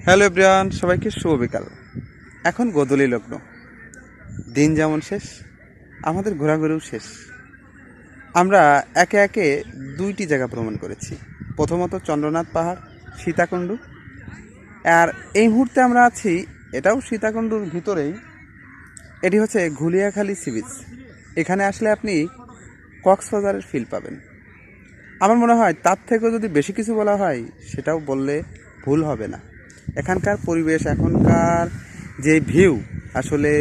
Hello everyone, সবাইকে শুভ বিকাল। এখন গোধূলি লগ্ন, দিন যেমন শেষ, আমাদের ঘোরাঘুরিও শেষ। আমরা একে একে দুইটি জায়গা ভ্রমণ করেছি। প্রথমত চন্দ্রনাথ পাহাড়, সীতাকুণ্ড। আর এই মুহূর্তে আমরা আছি, এটাও সীতাকুণ্ডুর ভিতরেই। এটি হচ্ছে ঘুলিয়াখালী সি বিচ। এখানে আসলে আপনি কক্সবাজারের ফিল পাবেন। আমার মনে হয় তার থেকেও যদি বেশি কিছু বলা হয় সেটাও বললে ভুল হবে না। এখানকার পরিবেশ, এখনকার যে ভিউ, আসলে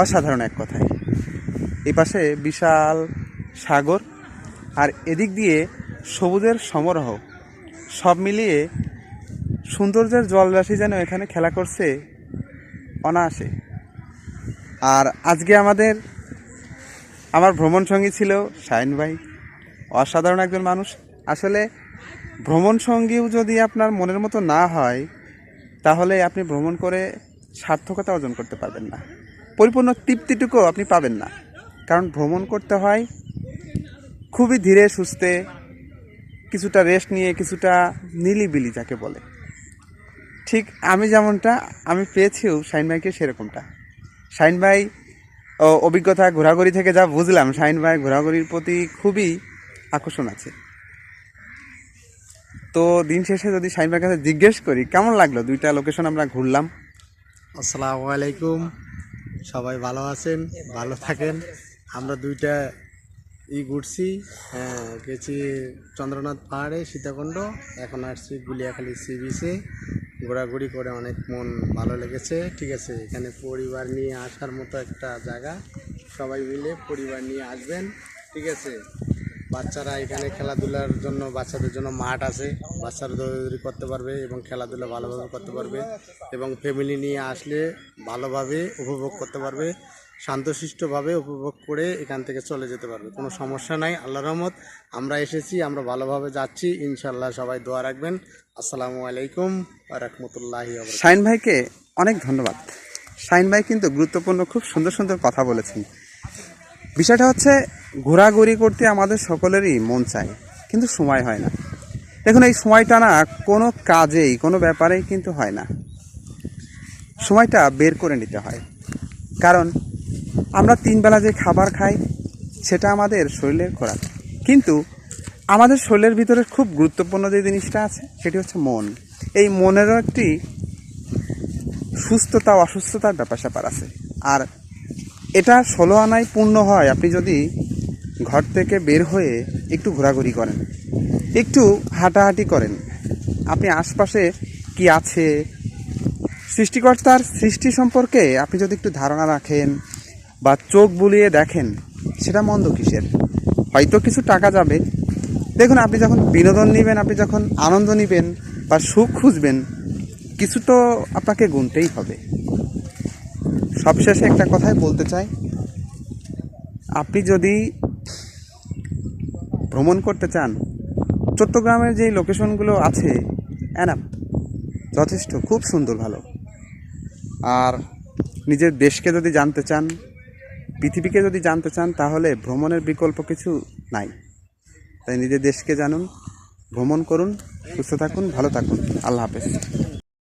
অসাধারণ এক কথায়। এই পাশে বিশাল সাগর, আর এদিক দিয়ে সবুজের সমারোহ। সব মিলিয়ে সৌন্দর্যের জলরাশি যেন এখানে খেলা করছে অনায়াসে। আর আজকে আমার ভ্রমণ সঙ্গী ছিল শাহিন ভাই, অসাধারণ একজন মানুষ। আসলে ভ্রমণ সঙ্গীও যদি আপনার মনের মতো না হয়, তাহলে আপনি ভ্রমণ করে সার্থকতা অর্জন করতে পারবেন না, পরিপূর্ণ তৃপ্তিটুকুও আপনি পাবেন না। কারণ ভ্রমণ করতে হয় খুবই ধীরে সুস্থে, কিছুটা রেস্ট নিয়ে, কিছুটা নিলিবিলি যাকে বলে। ঠিক আমি যেমনটা আমি পেয়েছিও শাহিন ভাইকে সেরকমটা। শাহিন ভাই অভিজ্ঞতা ঘোরাঘুরি থেকে যা বুঝলাম, শাহিন ভাই ঘোরাঘুরির প্রতি খুবই আকর্ষণ আছে। তো দিন শেষে যদি শাহিন ভাইয়ের কাছে জিজ্ঞেস করি কেমন লাগলো দুইটা লোকেশন আমরা ঘুরলাম। আসসালামু আলাইকুম, সবাই ভালো আছেন, ভালো থাকেন। আমরা দুইটা ঘুরছি, গেছি চন্দ্রনাথ পাহাড়ে, সীতাকুণ্ড। এখন আসছি গুলিয়াখালী সি বিচে। ঘোরাঘুরি করে অনেক মন ভালো লেগেছে। ঠিক আছে, এখানে পরিবার নিয়ে আসার মতো একটা জায়গা। সবাই মিলে পরিবার নিয়ে আসবেন। ঠিক আছে, বাচ্চারা এখানে খেলাধুলার জন্য, বাচ্চাদের জন্য মাঠ আছে, বাচ্চারা দৌড়াদৌড়ি করতে পারবে এবং খেলাধুলা ভালোভাবে করতে পারবে। এবং ফ্যামিলি নিয়ে আসলে ভালোভাবে উপভোগ করতে পারবে, শান্তশিষ্টভাবে উপভোগ করে এখান থেকে চলে যেতে পারবে। কোনো সমস্যা নাই, আল্লাহর রহমত। আমরা এসেছি, আমরা ভালোভাবে যাচ্ছি, ইনশাল্লাহ। সবাই দোয়া রাখবেন। আসসালামু আলাইকুম ওয়া রাহমাতুল্লাহি ওয়া বারাকাতুহু। শাহিন ভাইকে অনেক ধন্যবাদ। শাহিন ভাই কিন্তু গুরুত্বপূর্ণ, খুব সুন্দর সুন্দর কথা বলেছেন। বিষয়টা হচ্ছে, ঘোরাঘুরি করতে আমাদের সকলেরই মন চায়, কিন্তু সময় হয় না। দেখুন, এই সময়টা না কোনো কাজেই, কোনো ব্যাপারেই কিন্তু হয় না। সময়টা বের করে নিতে হয়। কারণ আমরা 3 বেলা যে খাবার খাই, সেটা আমাদের শরীরের খোরাক। কিন্তু আমাদের শরীরের ভিতরে খুব গুরুত্বপূর্ণ যে জিনিসটা আছে, সেটি হচ্ছে মন। এই মনেরও একটি সুস্থতা অসুস্থতার ব্যাপার স্যাপার আছে। আর এটা 16 আনায় পূর্ণ হয় আপনি যদি ঘর থেকে বের হয়ে একটু ঘোরাঘুরি করেন, একটু হাঁটাহাঁটি করেন। আপনি আশপাশে কি আছে, সৃষ্টিকর্তার সৃষ্টি সম্পর্কে আপনি যদি একটু ধারণা রাখেন বা চোখ বুলিয়ে দেখেন, সেটা মন্দ কিসের? হয়তো কিছু টাকা যাবে। দেখুন, আপনি যখন বিনোদন নেবেন, আপনি যখন আনন্দ নেবেন বা সুখ খুঁজবেন, কিছু তো আপনাকে গুনতেই হবে। সবশেষে একটা কথাই বলতে চাই, আপনি যদি ভ্রমণ করতে চান, চট্টগ্রামের যেই লোকেশনগুলো আছে, এনাফ, যথেষ্ট, খুব সুন্দর, ভালো। আর নিজের দেশকে যদি জানতে চান, পৃথিবীকে যদি জানতে চান, তাহলে ভ্রমণের বিকল্প কিছু নাই। তাই নিজের দেশকে জানুন, ভ্রমণ করুন, সুস্থ থাকুন, ভালো থাকুন। আল্লাহ হাফেজ।